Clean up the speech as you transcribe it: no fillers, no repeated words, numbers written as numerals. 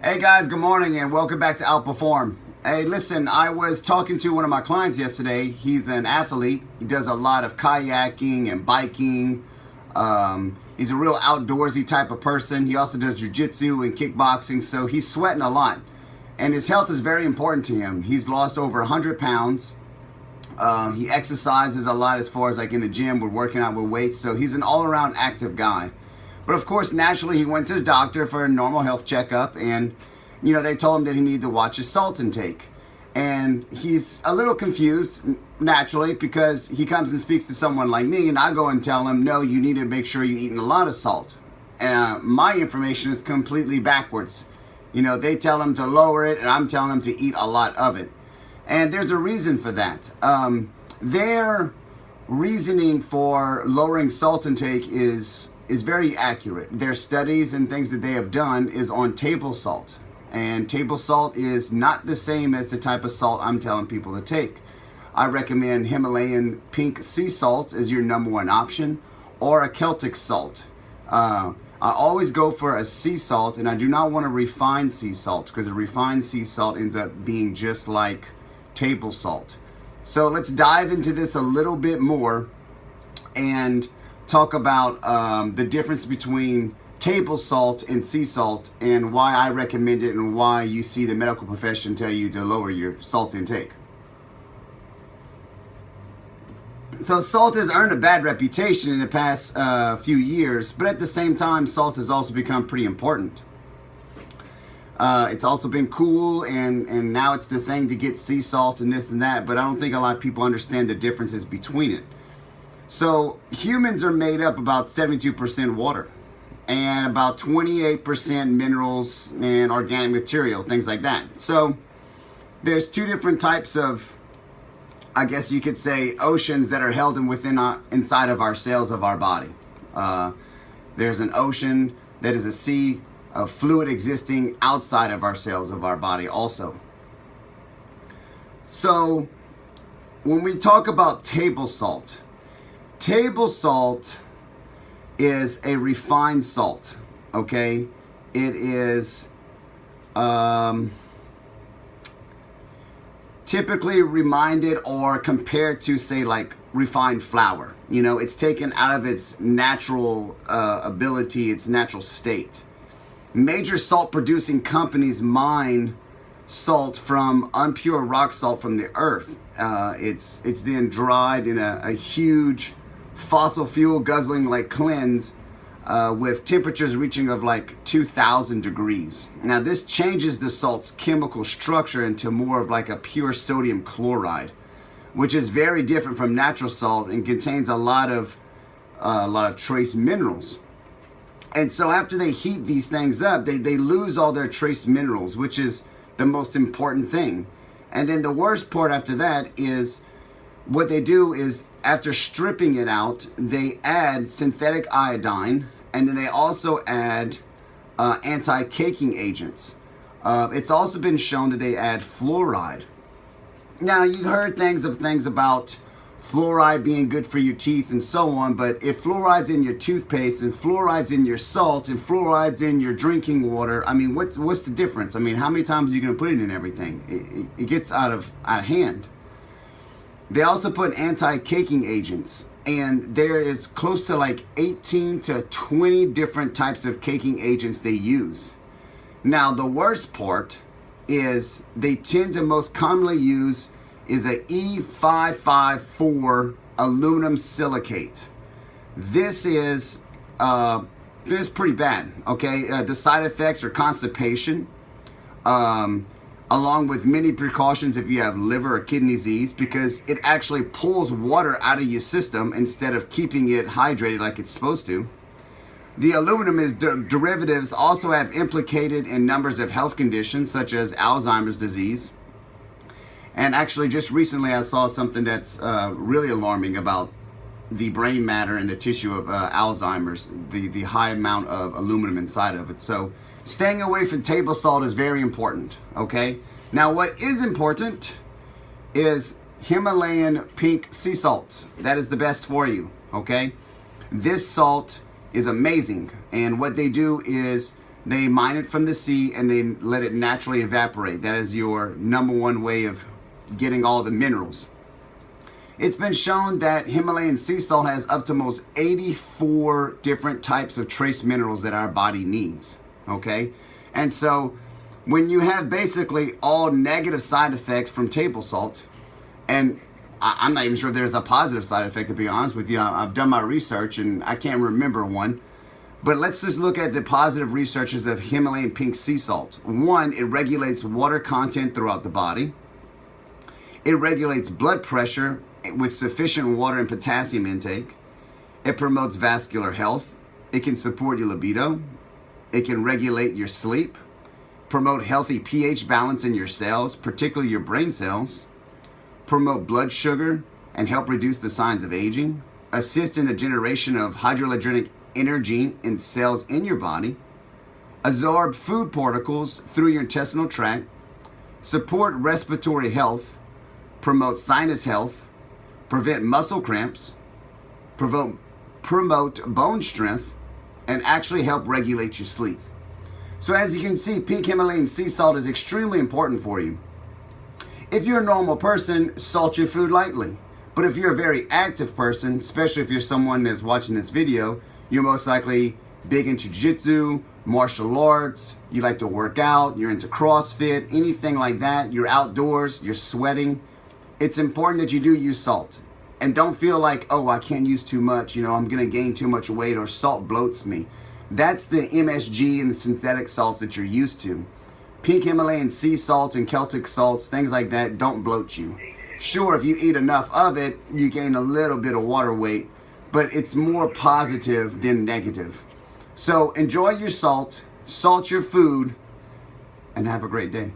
Hey guys, good morning and welcome back to Outperform. Hey, listen, I was talking to one of my clients yesterday. He's an athlete. He does a lot of kayaking and biking. He's a real outdoorsy type of person. He also does jiu-jitsu and kickboxing, so he's sweating a lot. And his health is very important to him. He's lost over 100 pounds. He exercises a lot as far as like in the gym. We're working out with weights, so he's an all-around active guy. But of course, naturally, he went to his doctor for a normal health checkup, and they told him that he needed to watch his salt intake. And he's a little confused, naturally, because he comes and speaks to someone like me, and I go and tell him, no, you need to make sure you're eating a lot of salt. My information is completely backwards. They tell him to lower it, and I'm telling him to eat a lot of it. And there's a reason for that. Their reasoning for lowering salt intake is very accurate. Their studies and things that they have done is on table salt. And table salt is not the same as the type of salt I'm telling people to take. I recommend Himalayan pink sea salt as your #1 option, or a Celtic salt. I always go for a sea salt, and I do not want a refined sea salt, because a refined sea salt ends up being just like table salt. So let's dive into this a little bit more and talk about the difference between table salt and sea salt, and why I recommend it, and why you see the medical profession tell you to lower your salt intake. So salt has earned a bad reputation in the past few years, but at the same time, salt has also become pretty important. It's also been cool, and now it's the thing to get sea salt and this and that, but I don't think a lot of people understand the differences between it. So humans are made up about 72% water and about 28% minerals and organic material, things like that. So there's two different types of, I guess you could say, oceans that are held inside of our cells of our body. There's an ocean that is a sea of fluid existing outside of our cells of our body also. So when we talk about table salt is a refined salt, okay? It is typically reminded or compared to, say, like refined flour. It's taken out of its natural ability, its natural state. Major salt producing companies mine salt from unpure rock salt from the earth. It's then dried in a huge fossil fuel guzzling like cleanse with temperatures reaching of like 2,000 degrees. Now this changes the salt's chemical structure into more of like a pure sodium chloride, which is very different from natural salt and contains a lot of trace minerals. And so after they heat these things up, they lose all their trace minerals, which is the most important thing. And then the worst part after that is what they do is, after stripping it out, they add synthetic iodine, and then they also add anti-caking agents. It's also been shown that they add fluoride. Now, you've heard things about fluoride being good for your teeth and so on, but if fluoride's in your toothpaste, and fluoride's in your salt, and fluoride's in your drinking water, I mean, what's the difference? I mean, how many times are you going to put it in everything? It gets out of hand. They also put anti-caking agents, and there is close to like 18 to 20 different types of caking agents they use. Now, the worst part is they tend to most commonly use is a E554 aluminum silicate. This is pretty bad, okay? The side effects are constipation, along with many precautions if you have liver or kidney disease, because it actually pulls water out of your system instead of keeping it hydrated like it's supposed to. The aluminum derivatives also have implicated in numbers of health conditions such as Alzheimer's disease. And actually just recently I saw something that's really alarming about the brain matter and the tissue of Alzheimer's, the high amount of aluminum inside of it. So staying away from table salt is very important, okay? Now what is important is Himalayan pink sea salt. That is the best for you, okay? This salt is amazing, and what they do is They mine it from the sea and they let it naturally evaporate. That is your number one way of getting all the minerals. It's been shown that Himalayan sea salt has up to most 84 different types of trace minerals that our body needs. Okay? And so when you have basically all negative side effects from table salt, and I'm not even sure if there's a positive side effect, to be honest with you. I've done my research and I can't remember one. But let's just look at the positive researches of Himalayan pink sea salt. One, it regulates water content throughout the body. It regulates blood pressure with sufficient water and potassium intake. It promotes vascular health. It can support your libido. It can regulate your sleep, promote healthy pH balance in your cells, particularly your brain cells, promote blood sugar and help reduce the signs of aging, assist in the generation of hydroelectric energy in cells in your body, absorb food particles through your intestinal tract, support respiratory health, promote sinus health, prevent muscle cramps, promote bone strength, and actually help regulate your sleep. So as you can see, pink Himalayan sea salt is extremely important for you. If you're a normal person, salt your food lightly. But if you're a very active person, especially if you're someone that's watching this video, you're most likely big into jiu-jitsu, martial arts, you like to work out, you're into CrossFit, anything like that, you're outdoors, you're sweating, it's important that you do use salt. And don't feel like, oh, I can't use too much, I'm gonna gain too much weight or salt bloats me. That's the MSG and the synthetic salts that you're used to. Pink Himalayan sea salt and Celtic salts, things like that, don't bloat you. Sure, if you eat enough of it, you gain a little bit of water weight, but it's more positive than negative. So enjoy your salt your food, and have a great day.